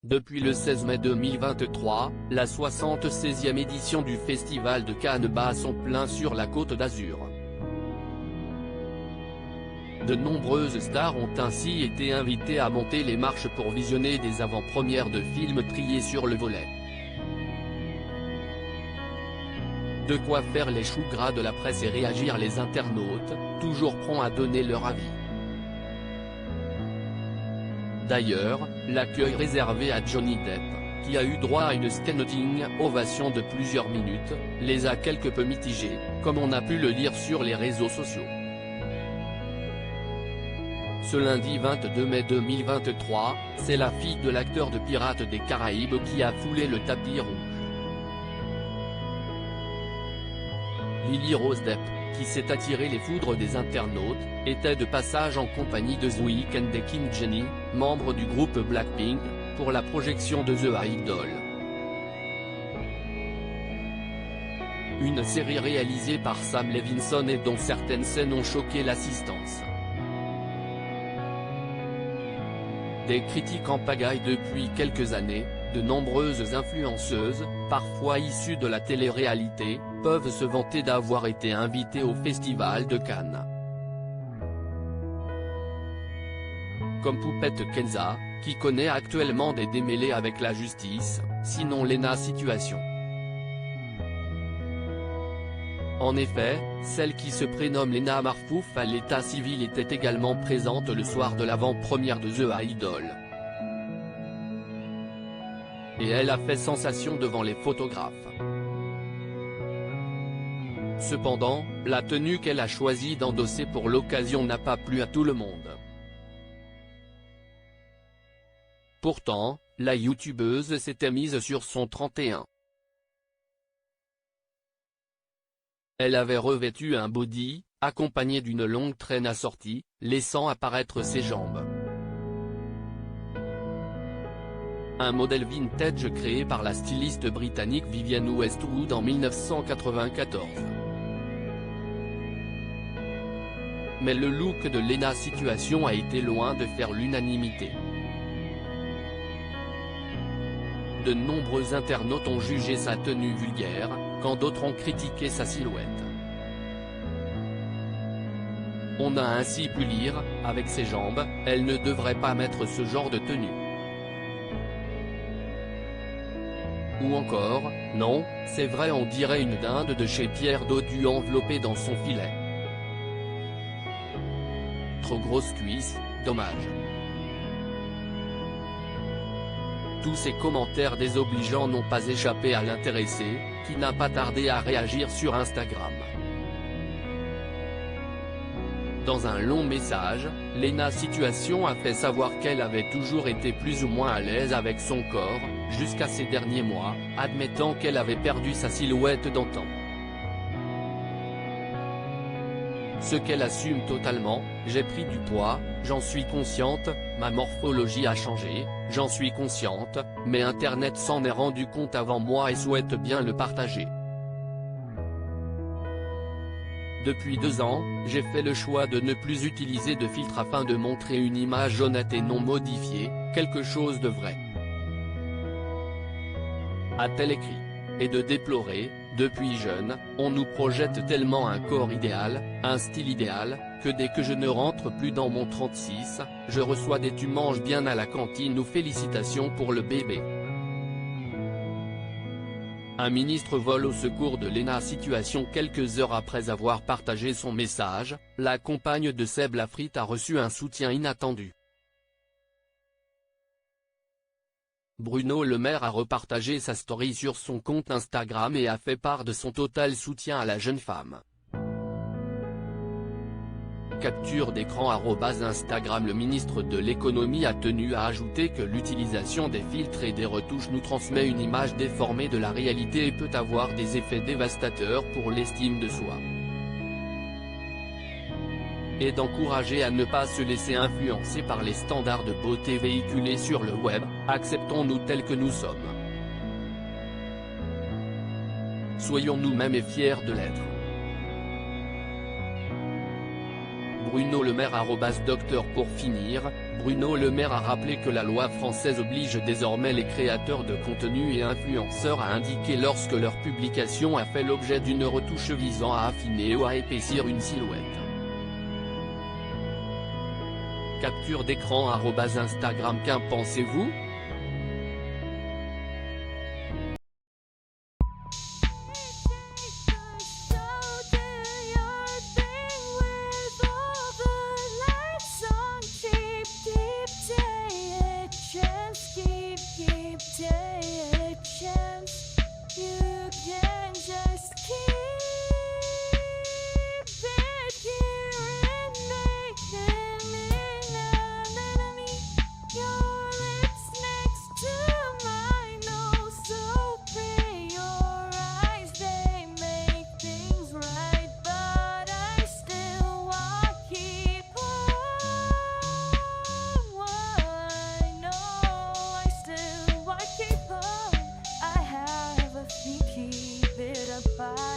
Depuis le 16 mai 2023, la 76e édition du Festival de Cannes bat son plein sur la Côte d'Azur. De nombreuses stars ont ainsi été invitées à monter les marches pour visionner des avant-premières de films triés sur le volet. De quoi faire les choux gras de la presse et réagir les internautes, toujours prompts à donner leur avis. D'ailleurs, l'accueil réservé à Johnny Depp, qui a eu droit à une standing ovation de plusieurs minutes, les a quelque peu mitigés, comme on a pu le lire sur les réseaux sociaux. Ce lundi 22 mai 2023, c'est la fille de l'acteur de Pirates des Caraïbes qui a foulé le tapis rouge. Lily Rose Depp, qui s'est attiré les foudres des internautes, était de passage en compagnie de The Weeknd et Kim Jenny, membre du groupe Blackpink, pour la projection de The Idol. Une série réalisée par Sam Levinson et dont certaines scènes ont choqué l'assistance. Des critiques en pagaille depuis quelques années, de nombreuses influenceuses, parfois issues de la télé-réalité, peuvent se vanter d'avoir été invitées au Festival de Cannes. Comme Poupette Kenza, qui connaît actuellement des démêlés avec la justice, sinon Lena Situation. En effet, celle qui se prénomme Lena Marfouf à l'état civil était également présente le soir de l'avant-première de The Idol. Et elle a fait sensation devant les photographes. Cependant, la tenue qu'elle a choisi d'endosser pour l'occasion n'a pas plu à tout le monde. Pourtant, la youtubeuse s'était mise sur son 31. Elle avait revêtu un body, accompagné d'une longue traîne assortie, laissant apparaître ses jambes. Un modèle vintage créé par la styliste britannique Vivienne Westwood en 1994. Mais le look de Lena Situation a été loin de faire l'unanimité. De nombreux internautes ont jugé sa tenue vulgaire, quand d'autres ont critiqué sa silhouette. On a ainsi pu lire, avec ses jambes, elle ne devrait pas mettre ce genre de tenue. Ou encore, non, c'est vrai on dirait une dinde de chez Pierre Dodu enveloppée dans son filet. Trop grosse cuisse, dommage. Tous ces commentaires désobligeants n'ont pas échappé à l'intéressé, qui n'a pas tardé à réagir sur Instagram. Dans un long message, Lena Situation a fait savoir qu'elle avait toujours été plus ou moins à l'aise avec son corps, jusqu'à ces derniers mois, admettant qu'elle avait perdu sa silhouette d'antan. Ce qu'elle assume totalement, j'ai pris du poids, j'en suis consciente, ma morphologie a changé, j'en suis consciente, mais Internet s'en est rendu compte avant moi et souhaite bien le partager. Depuis 2 ans, j'ai fait le choix de ne plus utiliser de filtre afin de montrer une image honnête et non modifiée, quelque chose de vrai. A-t-elle écrit. Et de déplorer, depuis jeune, on nous projette tellement un corps idéal, un style idéal, que dès que je ne rentre plus dans mon 36, je reçois des tu manges bien à la cantine ou félicitations pour le bébé. Un ministre vole au secours de Lena Situation quelques heures après avoir partagé son message, la compagne de Seb Lafrite a reçu un soutien inattendu. Bruno Le Maire a repartagé sa story sur son compte Instagram et a fait part de son total soutien à la jeune femme. Capture d'écran @Instagram. Le ministre de l'économie a tenu à ajouter que l'utilisation des filtres et des retouches nous transmet une image déformée de la réalité et peut avoir des effets dévastateurs pour l'estime de soi. Et d'encourager à ne pas se laisser influencer par les standards de beauté véhiculés sur le web, acceptons-nous tels que nous sommes. Soyons nous-mêmes et fiers de l'être. Bruno Le Maire @docteur. Pour finir, Bruno Le Maire a rappelé que la loi française oblige désormais les créateurs de contenu et influenceurs à indiquer lorsque leur publication a fait l'objet d'une retouche visant à affiner ou à épaissir une silhouette. Capture d'écran @Instagram. Qu'en pensez-vous? Keep it apart.